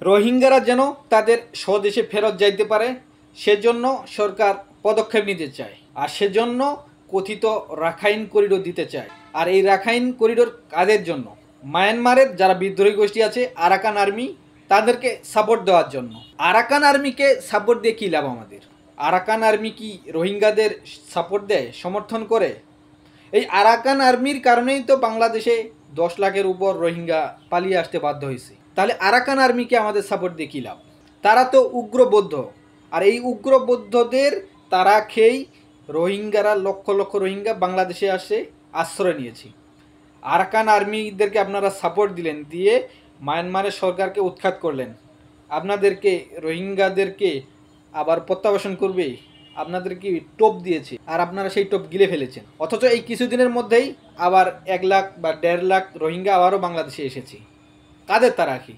রোহিঙ্গারা যেন তাদের স্বদেশে ফেরত যাইতে পারে সেজন্য সরকার পদক্ষেপ নিতে চায়, আর সেজন্য কথিত রাখাইন করিডোর দিতে চায়। আর এই রাখাইন করিডোর কাদের জন্য? মায়ানমারের যারা বিদ্রোহী গোষ্ঠী আছে আরাকান আর্মি, তাদেরকে সাপোর্ট দেওয়ার জন্য। আরাকান আর্মিকে সাপোর্ট দিয়ে কী লাভ আমাদের? আরাকান আর্মি কি রোহিঙ্গাদের সাপোর্ট দেয়, সমর্থন করে? এই আরাকান আর্মির কারণেই তো বাংলাদেশে 10 লাখের উপর রোহিঙ্গা পালিয়ে আসতে বাধ্য হয়েছে। তাহলে আরাকান আর্মিকে আমাদের সাপোর্ট দিয়ে কী লাভ? তারা তো উগ্রবৌদ্ধ, আর এই উগ্রবৌদ্ধদের তারা খেয়েই রোহিঙ্গারা, লক্ষ লক্ষ রোহিঙ্গা বাংলাদেশে আসে আশ্রয় নিয়েছে। আরাকান আর্মিদেরকে আপনারা সাপোর্ট দিলেন, দিয়ে মায়ানমারের সরকারকে উৎখাত করলেন। আপনাদেরকে রোহিঙ্গাদেরকে আবার প্রত্যাবাসন করবে, আপনাদেরকে টোপ দিয়েছে, আর আপনারা সেই টোপ গিলে ফেলেছেন। অথচ এই কিছুদিনের মধ্যেই আবার 1 লাখ বা 1.5 লাখ রোহিঙ্গা আবারও বাংলাদেশে এসেছে। কাদের তারা কি?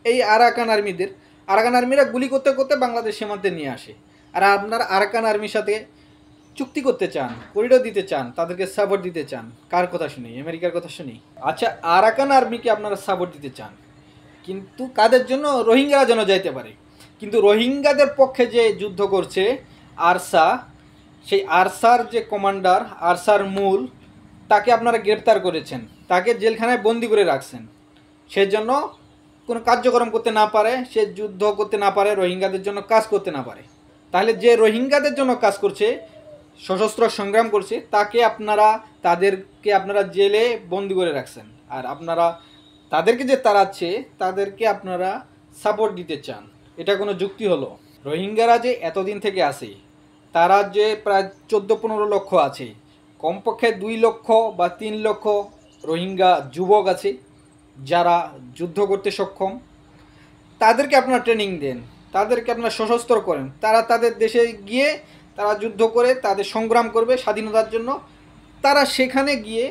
এই আরাকান আর্মিদের। আরাকান আর্মিরা গুলি করতে করতে বাংলাদেশ সীমান্তে নিয়ে আসে, আর আপনারা আরাকান আর্মির সাথে চুক্তি করতে চান, করিডোর দিতে চান, তাদেরকে সাপোর্ট দিতে চান। কার কথা শুনি? আমেরিকার কথা শুনি? আচ্ছা, আরাকান আর্মিকে আপনারা সাপোর্ট দিতে চান, কিন্তু কাদের জন্য? রোহিঙ্গারা যেন যাইতে পারে। কিন্তু রোহিঙ্গাদের পক্ষে যে যুদ্ধ করছে আরসা, সেই আরসার যে কমান্ডার, আরসার মূল, তাকে আপনারা গ্রেপ্তার করেছেন, তাকে জেলখানায় বন্দি করে রাখছেন। সেজন্য কোনো কার্যক্রম করতে না পারে, সে যুদ্ধ করতে না পারে, রোহিঙ্গাদের জন্য কাজ করতে না পারে। তাহলে যে রোহিঙ্গাদের জন্য কাজ করছে, সশস্ত্র সংগ্রাম করছে, তাদেরকে আপনারা জেলে বন্দি করে রাখছেন। আর আপনারা তাদেরকে যে তাড়াচ্ছে, তাদেরকে আপনারা সাপোর্ট দিতে চান। এটা কোনো যুক্তি হলো? রোহিঙ্গারা যে এতদিন থেকে আসে, তারা যে প্রায় 14-15 লক্ষ আছে, কমপক্ষে 2 লক্ষ বা 3 লক্ষ রোহিঙ্গা যুবক আছে যারা যুদ্ধ করতে সক্ষম। তাদেরকে আপনারা ট্রেনিং দেন, তাদেরকে আপনারা সশস্ত্র করেন, তারা তাদের দেশে গিয়ে তারা যুদ্ধ করে, তাদের সংগ্রাম করবে স্বাধীনতার জন্য। তারা সেখানে গিয়ে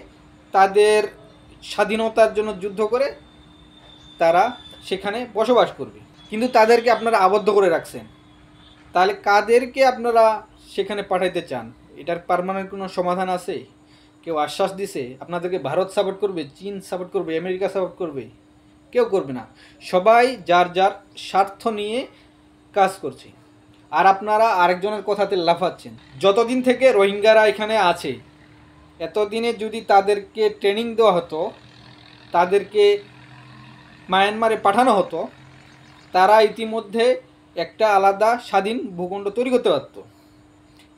তাদের স্বাধীনতার জন্য যুদ্ধ করে তারা সেখানে বসবাস করবে। কিন্তু তাদেরকে আপনারা আবদ্ধ করে রাখছেন। তাহলে কাদেরকে আপনারা সেখানে পাঠাইতে চান? এটার পার্মানেন্ট কোনো সমাধান আছে? কেউ আশ্বাস দিছে আপনাদেরকে ভারত সাপোর্ট করবে, চীন সাপোর্ট করবে, আমেরিকা সাপোর্ট করবে? কেউ করবে না। সবাই যার যার স্বার্থ নিয়ে কাজ করছে, আর আপনারা আরেকজনের কথাতে লাফাচ্ছেন। যতদিন থেকে রোহিঙ্গারা এখানে আছে, এতদিনে যদি তাদেরকে ট্রেনিং দেওয়া হতো, তাদেরকে মায়ানমারে পাঠানো হতো, তারা ইতিমধ্যে একটা আলাদা স্বাধীন ভূখণ্ড তৈরি করতে পারত।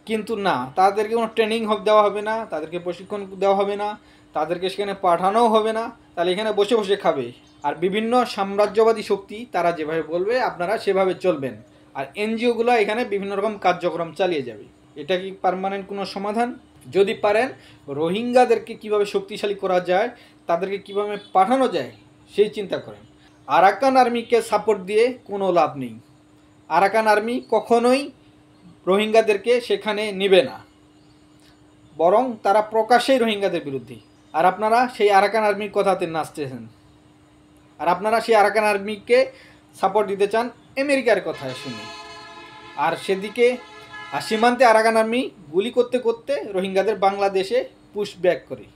কিন্তু না, তাদেরকে কোনো ট্রেনিং দেওয়া হবে না, তাদেরকে প্রশিক্ষণ দেওয়া হবে না, তাদেরকে সেখানে পাঠানোও হবে না। তাহলে এখানে বসে বসে খাবে। আর বিভিন্ন সাম্রাজ্যবাদী শক্তি তারা যেভাবে বলবে আপনারা সেভাবে চলবেন, আর এনজিওগুলো এখানে বিভিন্ন রকম কার্যক্রম চালিয়ে যাবে। এটা কি পার্মানেন্ট কোনো সমাধান? যদি পারেন, রোহিঙ্গাদেরকে কিভাবে শক্তিশালী করা যায়, তাদেরকে কিভাবে পাঠানো যায়, সেই চিন্তা করেন। আরাকান আর্মিকে সাপোর্ট দিয়ে কোনো লাভ নেই। আরাকান আর্মি কখনোই রোহিঙ্গাদেরকে সেখানে নেবে না, বরং তারা প্রকাশ্যেই রোহিঙ্গাদের বিরুদ্ধে। আর আপনারা সেই আরাকান আর্মির কথাতে নাচতেছেন, আর আপনারা সেই আরাকান আর্মিকে সাপোর্ট দিতে চান আমেরিকার কথা শুনে। আর সেদিকে সীমান্তে আরাকান আর্মি গুলি করতে করতে রোহিঙ্গাদের বাংলাদেশে পুশ ব্যাক করে।